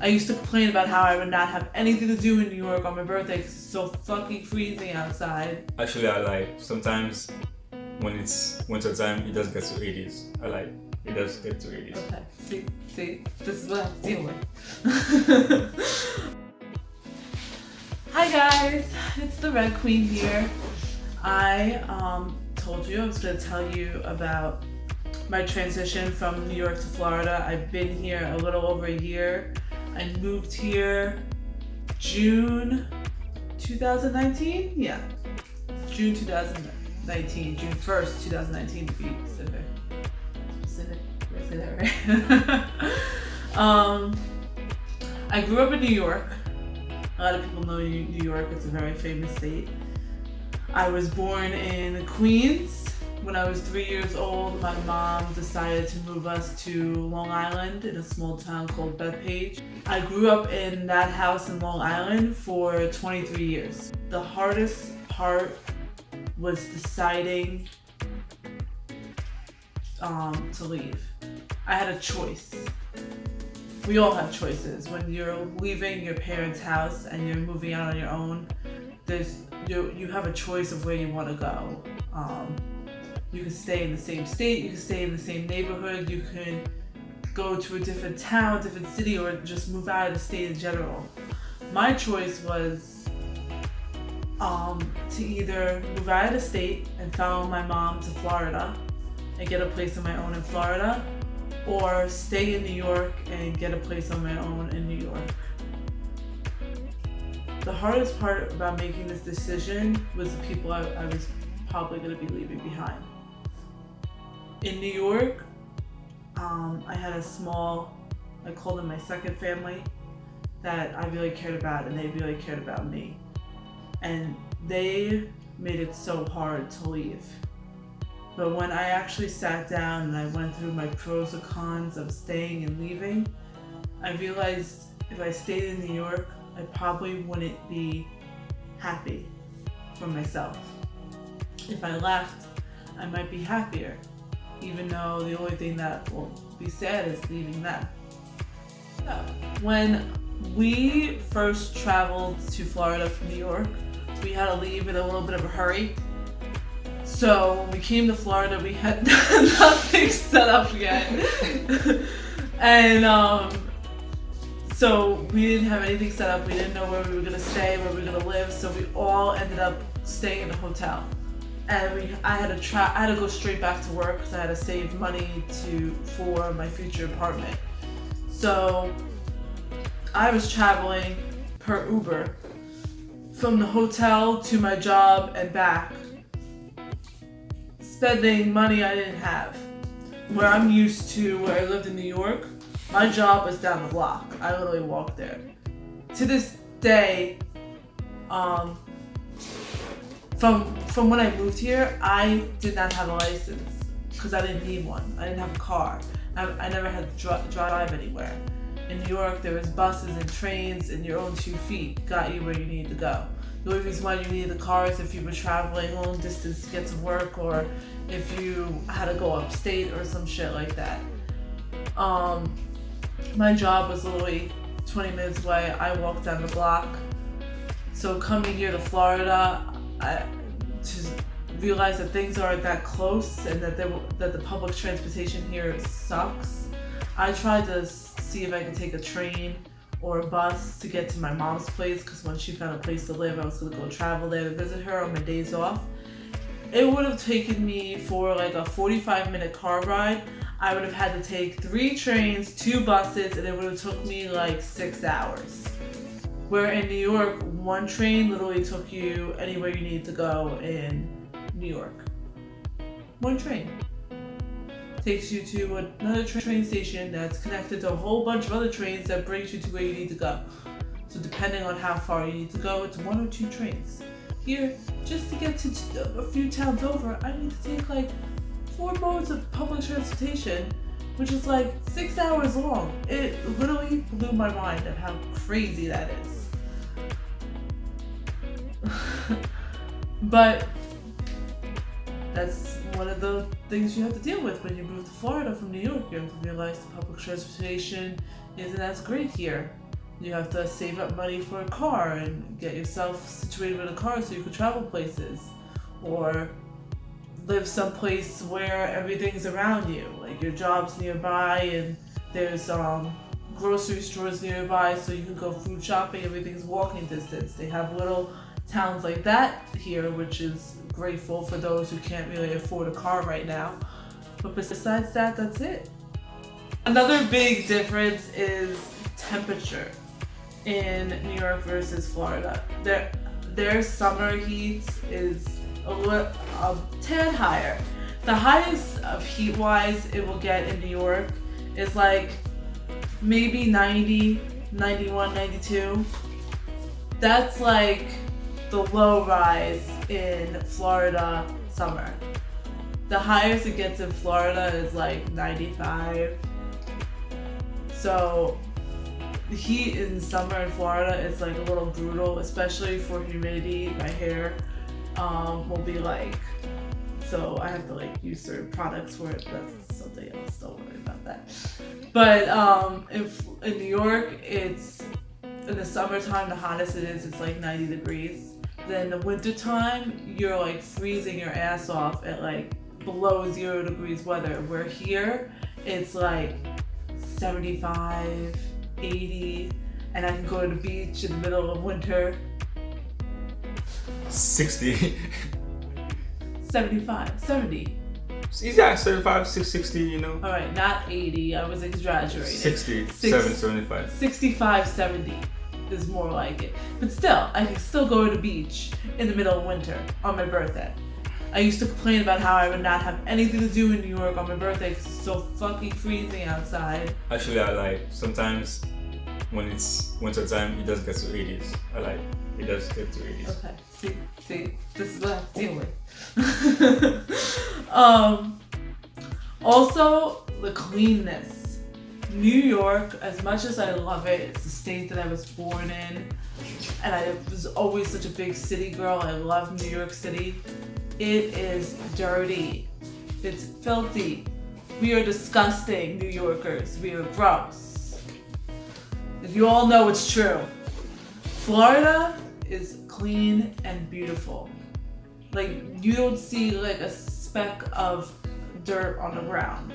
I used to complain about how I would not have anything to do in New York on my birthday because it's so fucking freezing outside. Actually, I like sometimes when it's winter time, it does get to 80s. I like it does get to 80s. Okay, see, this is what I have to deal with. Hi guys, it's the Red Queen here. I told you I was going to tell you about my transition from New York to Florida. I've been here a little over a year. I moved here June 2019? Yeah, June 2019, June 1st, 2019 to be specific. Did I say that right? I grew up in New York. A lot of people know New York, it's a very famous state. I was born in Queens. When I was 3 years old, my mom decided to move us to Long Island in a small town called Bethpage. I grew up in that house in Long Island for 23 years. The hardest part was deciding to leave. I had a choice. We all have choices. When you're leaving your parents' house and you're moving out on your own, you have a choice of where you want to go. You can stay in the same state, you can stay in the same neighborhood, you can go to a different town, different city, or just move out of the state in general. My choice was to either move out of the state and follow my mom to Florida and get a place of my own in Florida, or stay in New York and get a place on my own in New York. The hardest part about making this decision was the people I was probably going to be leaving behind. In New York, I had a small, I called them my second family, that I really cared about, and they really cared about me. And they made it so hard to leave. But when I actually sat down and I went through my pros and cons of staying and leaving, I realized if I stayed in New York, I probably wouldn't be happy for myself. If I left, I might be happier, even though the only thing that will be sad is leaving them. So, when we first traveled to Florida from New York, we had to leave in a little bit of a hurry. So when we came to Florida, we had nothing set up yet. And so we didn't have anything set up. We didn't know where we were going to stay, where we were going to live. So we all ended up staying in a hotel. And I had to go straight back to work because I had to save money for my future apartment. So I was traveling per Uber from the hotel to my job and back, spending money I didn't have. Where I'm used to, where I lived in New York, my job was down the block. I literally walked there. To this day, from when I moved here, I did not have a license because I didn't need one. I didn't have a car. I never had to drive anywhere. In New York, there was buses and trains, and your own 2 feet got you where you needed to go. The only reason why you needed a car is if you were traveling long distance to get to work, or if you had to go upstate or some shit like that. My job was literally 20 minutes away. I walked down the block. So coming here to Florida, I just realized that things aren't that close and that the public transportation here sucks. I tried to see if I could take a train or a bus to get to my mom's place, because when she found a place to live, I was going to go travel there to visit her on my days off. It would have taken me for like a 45-minute car ride. I would have had to take 3 trains, 2 buses, and it would have took me like 6 hours. Where in New York, 1 train literally took you anywhere you need to go in New York. 1 train takes you to another train station that's connected to a whole bunch of other trains that brings you to where you need to go. So depending on how far you need to go, it's 1 or 2 trains. Here, just to get to a few towns over, I need to take like 4 modes of public transportation, which is like 6 hours long. It literally blew my mind at how crazy that is. But that's one of the things you have to deal with when you move to Florida from New York. You have to realize the public transportation isn't as great here. You have to save up money for a car and get yourself situated with a car so you can travel places, or live someplace where everything's around you, like your job's nearby and there's grocery stores nearby so you can go food shopping. Everything's walking distance. They have little towns like that here, which is grateful for those who can't really afford a car right now. But besides that, that's it. Another big difference is temperature in New York versus Florida. Their summer heat is a tad higher. The highest of heat wise it will get in New York is like maybe 90, 91, 92. That's like the low rise in Florida summer. The highest it gets in Florida is like 95. So the heat in summer in Florida is like a little brutal, especially for humidity. My hair will be like, so I have to like use certain products for it. That's something else, don't worry about that. But in New York, it's in the summertime, the hottest it is, it's like 90 degrees. Then in the wintertime, you're like freezing your ass off at like below 0 degrees weather. Where here, it's like 75, 80, and I can go to the beach in the middle of winter. 60. 75, 70. Yeah, 75, 60, you know. All right, not 80. I was exaggerating. 60, 75. 65, 70 is more like it. But still, I can still go to the beach in the middle of winter on my birthday. I used to complain about how I would not have anything to do in New York on my birthday because it's so fucking freezing outside. Actually, I like sometimes when it's winter time, it does get to 80s. I like it does get to 80s. Okay, see, this is what I have to deal with. Also, the cleanness. New York, as much as I love it, it's the state that I was born in, and I was always such a big city girl. I love New York City. It is dirty. It's filthy. We are disgusting, New Yorkers. We are gross. And you all know it's true. Florida is clean and beautiful. Like, you don't see like a speck of dirt on the ground.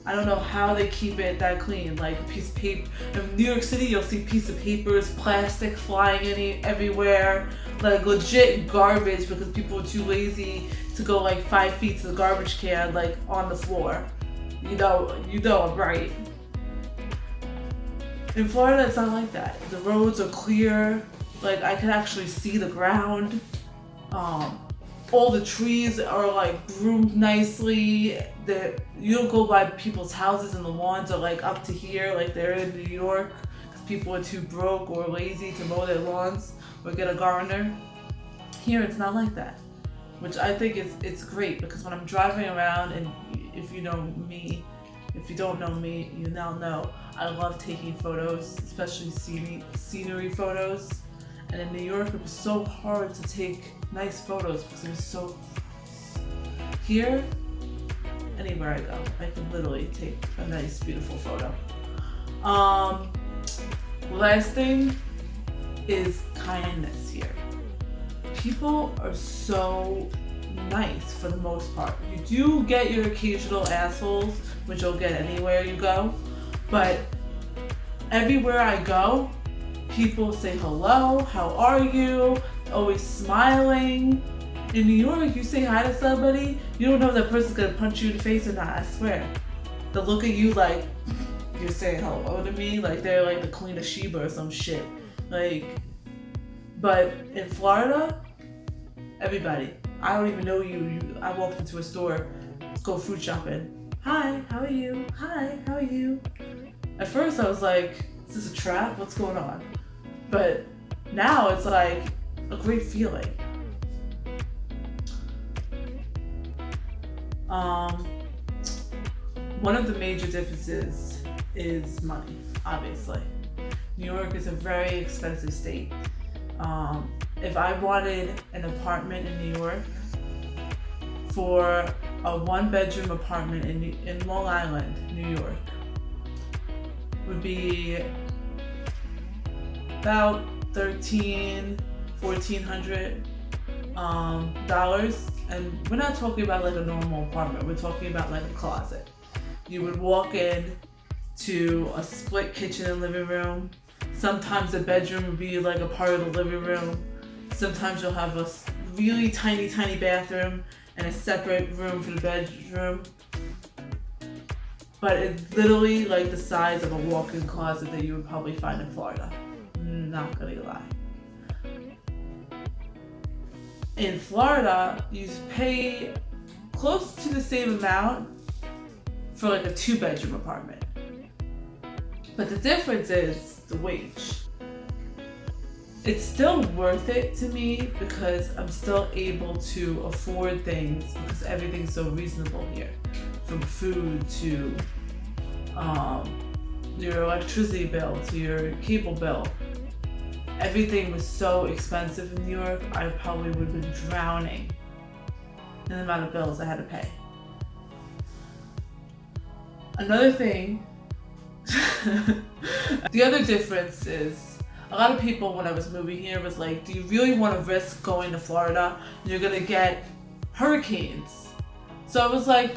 I don't know how they keep it that clean. Like a piece of paper. In New York City, you'll see pieces of papers, plastic flying everywhere. Like legit garbage because people are too lazy to go like 5 feet to the garbage can, like on the floor. You know I'm right. In Florida, it's not like that. The roads are clear. Like I can actually see the ground. All the trees are like groomed nicely. You don't go by people's houses and the lawns are like up to here like they're in New York because people are too broke or lazy to mow their lawns or get a gardener. Here it's not like that, which I think it's great because when I'm driving around, and if you know me, if you don't know me, you now know I love taking photos, especially scenery photos. And in New York, it was so hard to take nice photos because it was so. Here, anywhere I go, I can literally take a nice, beautiful photo. Last thing is kindness here. People are so nice for the most part. You do get your occasional assholes, which you'll get anywhere you go, but everywhere I go, people say hello, how are you, always smiling. In New York, you say hi to somebody, you don't know if that person's gonna punch you in the face or not, I swear. They'll look at you like, you're saying hello to me, like they're like the Queen of Sheba or some shit. Like, but in Florida, everybody, I don't even know you. I walked into a store, go food shopping. Hi, how are you? Hi, how are you? At first I was like, is this a trap? What's going on? But now it's like a great feeling. One of the major differences is money, obviously. New York is a very expensive state. If I wanted an apartment in New York for a 1-bedroom apartment in Long Island, New York, would be about $1,300-1,400 dollars, and we're not talking about like a normal apartment. We're talking about like a closet. You would walk in to a split kitchen and living room. Sometimes the bedroom would be like a part of the living room. Sometimes you'll have a really tiny bathroom and a separate room for the bedroom. But it's literally like the size of a walk-in closet that you would probably find in Florida. Not gonna lie. In Florida, you pay close to the same amount for like a 2-bedroom apartment. But the difference is the wage. It's still worth it to me because I'm still able to afford things because everything's so reasonable here. From food to your electricity bill to your cable bill. Everything was so expensive in New York, I probably would have been drowning in the amount of bills I had to pay. Another thing, the other difference is, a lot of people when I was moving here was like, do you really want to risk going to Florida? You're gonna get hurricanes. So I was like,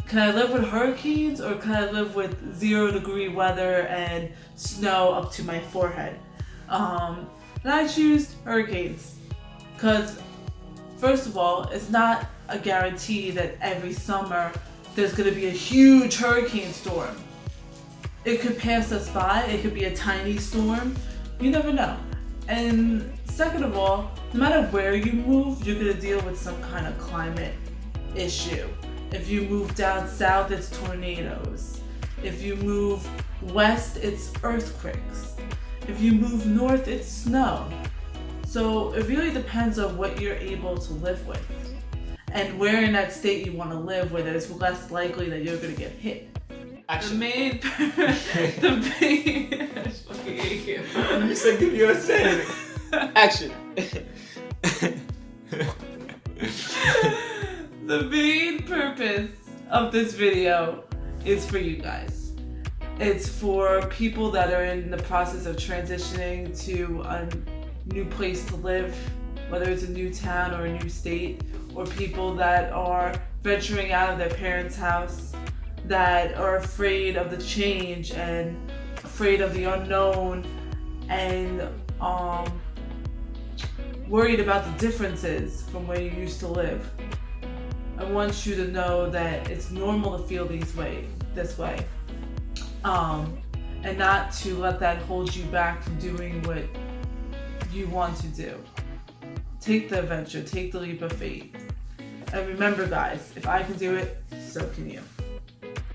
can I live with hurricanes or can I live with 0-degree weather and snow up to my forehead? And I choose hurricanes because, first of all, it's not a guarantee that every summer there's going to be a huge hurricane storm. It could pass us by, it could be a tiny storm, you never know. And second of all, no matter where you move, you're going to deal with some kind of climate issue. If you move down south, it's tornadoes. If you move west, it's earthquakes. If you move north, it's snow. So it really depends on what you're able to live with and where in that state you want to live, where it's less likely that you're going to get hit. Action. You said give you a saying. Action. The main purpose of this video is for you guys. It's for people that are in the process of transitioning to a new place to live, whether it's a new town or a new state, or people that are venturing out of their parents' house, that are afraid of the change and afraid of the unknown and worried about the differences from where you used to live. I want you to know that it's normal to feel this way. And not to let that hold you back from doing what you want to do. Take the adventure, take the leap of faith. And remember guys, if I can do it, so can you.